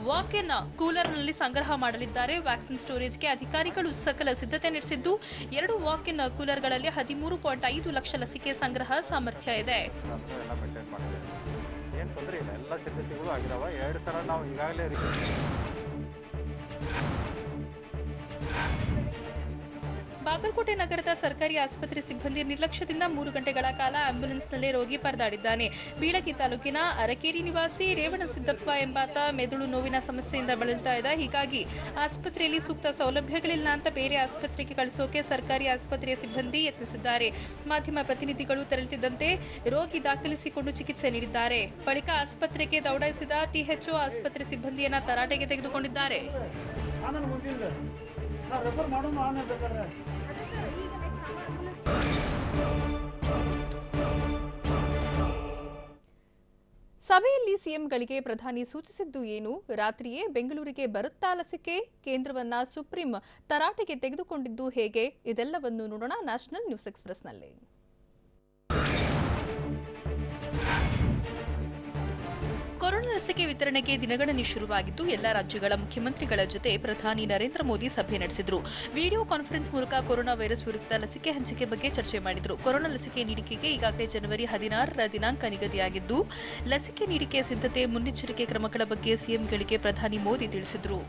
ವಾಕ್ ಇನ್ ಕೂಲರ್ನಲ್ಲಿ ಸಂಗ್ರಹ ಮಾಡಲಿದ್ದಾರೆ. ವ್ಯಾಕ್ಸಿನ್ ಸ್ಟೋರೇಜ್ಗೆ ಅಧಿಕಾರಿಗಳು ಸಕಲ ಸಿದ್ಧತೆ ನಡೆಸಿದ್ದು 2 ವಾಕ್ ಇನ್ ಕೂಲರ್ಗಳಲ್ಲಿ 13.5 ಲಕ್ಷ ಲಸಿಕೆ ಸಂಗ್ರಹ ಸಾಮರ್ಥ್ಯ ಇದೆ. ಏನು ತೊಂದರೆ ಇಲ್ಲ, ಎಲ್ಲ ಸಿದ್ಧತೆಗಳು ಆಗಿದಾವ. 2 ಸಲ ನಾವು ಈಗಾಗಲೇ ಬಾಗಲಕೋಟೆ ನಗರದ ಸರ್ಕಾರಿ ಆಸ್ಪತ್ರೆ ಸಿಬ್ಬಂದಿ ನಿರ್ಲಕ್ಷ್ಯದಿಂದ 3 ಗಂಟೆಗಳ ಕಾಲ ಆಂಬ್ಯುಲೆನ್ಸ್ನಲ್ಲೇ ರೋಗಿ ಪರದಾಡಿದ್ದಾನೆ. ಬೀಳಗಿ ತಾಲೂಕಿನ ಅರಕೇರಿ ನಿವಾಸಿ ರೇವಣಸಿದ್ದಪ್ಪ ಎಂಬಾತ ಮೆದುಳು ನೋವಿನ ಸಮಸ್ಯೆಯಿಂದ ಬಳಲ್ತಾ ಇದ್ದ. ಹೀಗಾಗಿ ಆಸ್ಪತ್ರೆಯಲ್ಲಿ ಸೂಕ್ತ ಸೌಲಭ್ಯಗಳಿಲ್ಲ ಅಂತ ಬೇರೆ ಆಸ್ಪತ್ರೆಗೆ ಕಳಿಸೋಕೆ ಸರ್ಕಾರಿ ಆಸ್ಪತ್ರೆಯ ಸಿಬ್ಬಂದಿ ಯತ್ನಿಸಿದ್ದಾರೆ. ಮಾಧ್ಯಮ ಪ್ರತಿನಿಧಿಗಳು ತೆರಳುತ್ತಿದ್ದಂತೆ ರೋಗಿ ದಾಖಲಿಸಿಕೊಂಡು ಚಿಕಿತ್ಸೆ ನೀಡಿದ್ದಾರೆ. ಬಳಿಕ ಆಸ್ಪತ್ರೆಗೆ ದೌಡಾಯಿಸಿದ ಟಿಎಚ್ಒ ಆಸ್ಪತ್ರೆ ಸಿಬ್ಬಂದಿಯನ್ನ ತರಾಟೆಗೆ ತೆಗೆದುಕೊಂಡಿದ್ದಾರೆ. ಸಭೆಯಲ್ಲಿ ಸಿಎಂಗಳಿಗೆ ಪ್ರಧಾನಿ ಸೂಚಿಸಿದ್ದು ಏನು? ರಾತ್ರಿಯೇ ಬೆಂಗಳೂರಿಗೆ ಬರುತ್ತಾ ಲಸಿಕೆ? ಕೇಂದ್ರವನ್ನ ಸುಪ್ರೀಂ ತರಾಟೆಗೆ ತೆಗೆದುಕೊಂಡಿದ್ದು ಹೇಗೆ? ಇದೆಲ್ಲವನ್ನು ನೋಡೋಣ ನ್ಯಾಷನಲ್ ನ್ಯೂಸ್ ಎಕ್ಸ್‌ಪ್ರೆಸ್‌ನಲ್ಲಿ. ಕೊರೋನಾ ಲಸಿಕೆ ವಿತರಣೆಗೆ ದಿನಗಣನೆ ಶುರುವಾಗಿದ್ದು ಎಲ್ಲ ರಾಜ್ಯಗಳ ಮುಖ್ಯಮಂತ್ರಿಗಳ ಜೊತೆ ಪ್ರಧಾನಿ ನರೇಂದ್ರ ಮೋದಿ ಸಭೆ ನಡೆಸಿದ್ರು. ವಿಡಿಯೋ ಕಾನ್ಫರೆನ್ಸ್ ಮೂಲಕ ಕೊರೋನಾ ವೈರಸ್ ವಿರುದ್ಧ ಲಸಿಕೆ ಹಂಚಿಕೆ ಬಗ್ಗೆ ಚರ್ಚೆ ಮಾಡಿದ್ರು. ಕೊರೋನಾ ಲಸಿಕೆ ನೀಡಿಕೆಗೆ ಈಗಾಗಲೇ ಜನವರಿ 16ರ ದಿನಾಂಕ ನಿಗದಿಯಾಗಿದ್ದು, ಲಸಿಕೆ ನೀಡಿಕೆಯ ಸಿದ್ಧತೆ, ಮುನ್ನೆಚ್ಚರಿಕೆ ಕ್ರಮಗಳ ಬಗ್ಗೆ ಸಿಎಂಗಳಿಗೆ ಪ್ರಧಾನಿ ಮೋದಿ ತಿಳಿಸಿದ್ರು.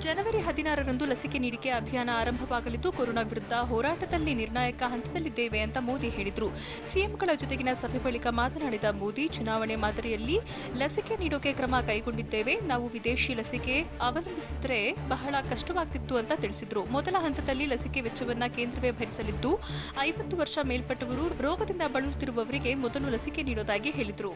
ಜನವರಿ 16ರಂದು ಲಸಿಕೆ ನೀಡಿಕೆ ಅಭಿಯಾನ ಆರಂಭವಾಗಲಿದ್ದು, ಕೊರೋನಾ ವಿರುದ್ಧ ಹೋರಾಟದಲ್ಲಿ ನಿರ್ಣಾಯಕ ಹಂತದಲ್ಲಿದ್ದೇವೆ ಅಂತ ಮೋದಿ ಹೇಳಿದರು. ಸಿಎಂಗಳ ಜೊತೆಗಿನ ಸಭೆ ಬಳಿಕ ಮಾತನಾಡಿದ ಮೋದಿ, ಚುನಾವಣೆ ಮಾದರಿಯಲ್ಲಿ ಲಸಿಕೆ ನೀಡೋಕೆ ಕ್ರಮ ಕೈಗೊಂಡಿದ್ದೇವೆ. ನಾವು ವಿದೇಶಿ ಲಸಿಕೆ ಅವಲಂಬಿಸಿದ್ರೆ ಬಹಳ ಕಷ್ಟವಾಗ್ತಿತ್ತು ಅಂತ ತಿಳಿಸಿದರು. ಮೊದಲ ಹಂತದಲ್ಲಿ ಲಸಿಕೆ ವೆಚ್ಚವನ್ನ ಕೇಂದ್ರವೇ ಭರಿಸಲಿದ್ದು, 50 ವರ್ಷ ಮೇಲ್ಪಟ್ಟವರು, ರೋಗದಿಂದ ಬಳಲುತ್ತಿರುವವರಿಗೆ ಮೊದಲು ಲಸಿಕೆ ನೀಡೋದಾಗಿ ಹೇಳಿದರು.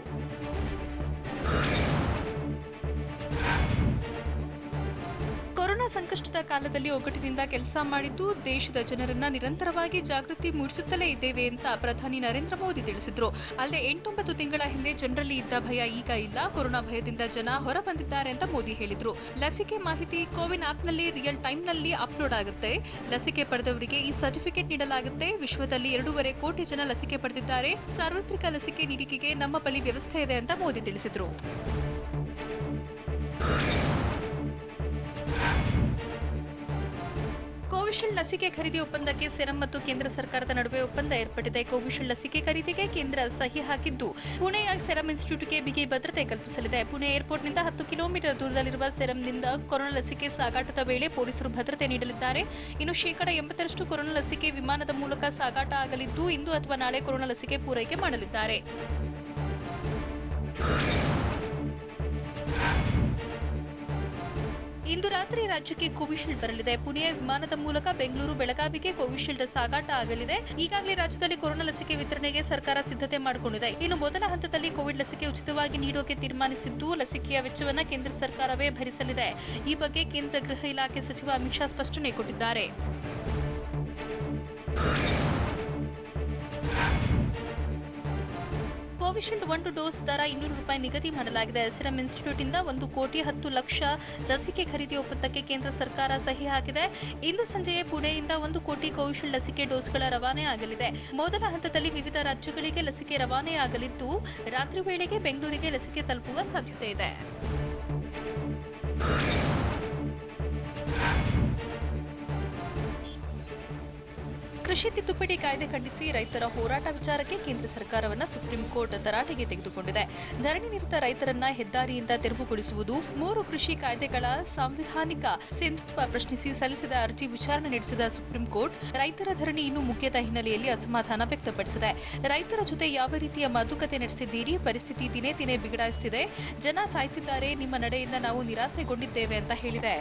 ಕೊರೋನಾ ಸಂಕಷ್ಟದ ಕಾಲದಲ್ಲಿ ಒಗ್ಗಟ್ಟಿನಿಂದ ಕೆಲಸ ಮಾಡಿದ್ದು, ದೇಶದ ಜನರನ್ನ ನಿರಂತರವಾಗಿ ಜಾಗೃತಿ ಮೂಡಿಸುತ್ತಲೇ ಇದ್ದೇವೆ ಅಂತ ಪ್ರಧಾನಿ ನರೇಂದ್ರ ಮೋದಿ ತಿಳಿಸಿದ್ರು. ಅಲ್ಲದೆ 8-9 ತಿಂಗಳ ಹಿಂದೆ ಜನರಲ್ಲಿ ಇದ್ದ ಭಯ ಈಗ ಇಲ್ಲ. ಕೊರೋನಾ ಭಯದಿಂದ ಜನ ಹೊರ ಬಂದಿದ್ದಾರೆ ಅಂತ ಮೋದಿ ಹೇಳಿದ್ರು. ಲಸಿಕೆ ಮಾಹಿತಿ ಕೋವಿನ್ ಆಪ್ನಲ್ಲಿ ರಿಯಲ್ ಟೈಮ್ನಲ್ಲಿ ಅಪ್ಲೋಡ್ ಆಗುತ್ತೆ. ಲಸಿಕೆ ಪಡೆದವರಿಗೆ ಈ ಸರ್ಟಿಫಿಕೇಟ್ ನೀಡಲಾಗುತ್ತೆ. ವಿಶ್ವದಲ್ಲಿ 2.5 ಕೋಟಿ ಜನ ಲಸಿಕೆ ಪಡೆದಿದ್ದಾರೆ. ಸಾರ್ವತ್ರಿಕ ಲಸಿಕೆ ನೀಡಿಕೆಗೆ ನಮ್ಮ ಬಳಿ ವ್ಯವಸ್ಥೆ ಇದೆ ಅಂತ ಮೋದಿ ತಿಳಿಸಿದ್ರು. ಕೋವಿಶೀಲ್ಡ್ ಲಸಿಕೆ ಖರೀದಿ ಒಪ್ಪಂದಕ್ಕೆ ಸೆರಂ ಮತ್ತು ಕೇಂದ್ರ ಸರ್ಕಾರದ ನಡುವೆ ಒಪ್ಪಂದ ಏರ್ಪಟ್ಟಿದೆ. ಕೋವಿಶೀಲ್ಡ್ ಲಸಿಕೆ ಖರೀದಿಗೆ ಕೇಂದ್ರ ಸಹಿ ಹಾಕಿದ್ದು, ಪುಣೆಯ ಸೆರಂ ಇನ್ಸ್ಟಿಟ್ಯೂಟ್ಗೆ ಬಿಗಿ ಭದ್ರತೆ ಕಲ್ಪಿಸಲಿದೆ. ಪುಣೆ ಏರ್ಪೋರ್ಟ್ನಿಂದ 10 ಕಿಲೋಮೀಟರ್ ದೂರದಲ್ಲಿರುವ ಸೆರಂನಿಂದ ಕೊರೋನಾ ಲಸಿಕೆ ಸಾಗಾಟದ ವೇಳೆ ಪೊಲೀಸರು ಭದ್ರತೆ ನೀಡಲಿದ್ದಾರೆ. ಇನ್ನು 80% ಕೊರೋನಾ ಲಸಿಕೆ ವಿಮಾನದ ಮೂಲಕ ಸಾಗಾಟ ಆಗಲಿದ್ದು, ಇಂದು ಅಥವಾ ನಾಳೆ ಕೊರೋನಾ ಲಸಿಕೆ ಪೂರೈಕೆ ಮಾಡಲಿದ್ದಾರೆ. ಇಂದು ರಾತ್ರಿ ರಾಜ್ಯಕ್ಕೆ ಕೋವಿಶೀಲ್ಡ್ ಬರಲಿದೆ. ಪುಣೆಯ ವಿಮಾನದ ಮೂಲಕ ಬೆಂಗಳೂರು, ಬೆಳಗಾವಿಗೆ ಕೋವಿಶೀಲ್ಡ್ ಸಾಗಾಟ ಆಗಲಿದೆ. ಈಗಾಗಲೇ ರಾಜ್ಯದಲ್ಲಿ ಕೊರೋನಾ ಲಸಿಕೆ ವಿತರಣೆಗೆ ಸರ್ಕಾರ ಸಿದ್ಧತೆ ಮಾಡಿಕೊಂಡಿದೆ. ಇನ್ನು ಮೊದಲ ಹಂತದಲ್ಲಿ ಕೋವಿಡ್ ಲಸಿಕೆ ಉಚಿತವಾಗಿ ನೀಡೋಕೆ ತೀರ್ಮಾನಿಸಿದ್ದು, ಲಸಿಕೆಯ ವೆಚ್ಚವನ್ನು ಕೇಂದ್ರ ಸರ್ಕಾರವೇ ಭರಿಸಲಿದೆ. ಈ ಬಗ್ಗೆ ಕೇಂದ್ರ ಗೃಹ ಇಲಾಖೆ ಸಚಿವ ಅಮಿತ್ ಶಾ ಸ್ಪಷ್ಟನೆ ಕೊಟ್ಟಿದ್ದಾರೆ. ಕೋವಿಶೀಲ್ಡ್ 1 ಡೋಸ್ ದರ ₹200 ನಿಗದಿ ಮಾಡಲಾಗಿದೆ. ಸೆರಂ ಇನ್ಸ್ಟಿಟ್ಯೂಟ್ನಿಂದ 1 ಕೋಟಿ 10 ಲಕ್ಷ ಲಸಿಕೆ ಖರೀದಿ ಒಪ್ಪಂದಕ್ಕೆ ಕೇಂದ್ರ ಸರ್ಕಾರ ಸಹಿ ಹಾಕಿದೆ. ಇಂದು ಸಂಜೆಯೇ ಪುಣೆಯಿಂದ 1 ಕೋಟಿ ಕೋವಿಶೀಲ್ಡ್ ಲಸಿಕೆ ಡೋಸ್ಗಳ ರವಾನೆ ಆಗಲಿದೆ. ಮೊದಲ ಹಂತದಲ್ಲಿ ವಿವಿಧ ರಾಜ್ಯಗಳಿಗೆ ಲಸಿಕೆ ರವಾನೆಯಾಗಲಿದ್ದು, ರಾತ್ರಿ ವೇಳೆಗೆ ಬೆಂಗಳೂರಿಗೆ ಲಸಿಕೆ ತಲುಪುವ ಸಾಧ್ಯತೆ ಇದೆ. ಕೃಷಿ ತಿದ್ದುಪಡಿ ಕಾಯ್ದೆ ಖಂಡಿಸಿ ರೈತರ ಹೋರಾಟ ವಿಚಾರಕ್ಕೆ ಕೇಂದ್ರ ಸರ್ಕಾರವನ್ನ ಸುಪ್ರೀಂ ಕೋರ್ಟ್ ತರಾಟೆಗೆ ತೆಗೆದುಕೊಂಡಿದೆ. ಧರಣಿ ನಿರತ ರೈತರನ್ನ ಹೆದ್ದಾರಿಯಿಂದ ತೆರವುಗೊಳಿಸುವುದು, 3 ಕೃಷಿ ಕಾಯ್ದೆಗಳ ಸಾಂವಿಧಾನಿಕ ಸಿಂಧುತ್ವ ಪ್ರಶ್ನಿಸಿ ಸಲ್ಲಿಸಿದ ಅರ್ಜಿ ವಿಚಾರಣೆ ನಡೆಸಿದ ಸುಪ್ರೀಂ ಕೋರ್ಟ್ ರೈತರ ಧರಣಿ ಇನ್ನೂ ಮುಗಿಯದ ಹಿನ್ನೆಲೆಯಲ್ಲಿ ಅಸಮಾಧಾನ ವ್ಯಕ್ತಪಡಿಸಿದೆ. ರೈತರ ಜೊತೆ ಯಾವ ರೀತಿಯ ಮಾತುಕತೆ ನಡೆಸಿದ್ದೀರಿ? ಪರಿಸ್ಥಿತಿ ದಿನೇ ದಿನೇ ಬಿಗಡಾಯಿಸುತ್ತಿದೆ. ಜನ ಸಾಯ್ತಿದ್ದಾರೆ. ನಿಮ್ಮ ನಡೆಯಿಂದ ನಾವು ನಿರಾಸೆಗೊಂಡಿದ್ದೇವೆ ಅಂತ ಹೇಳಿದೆ.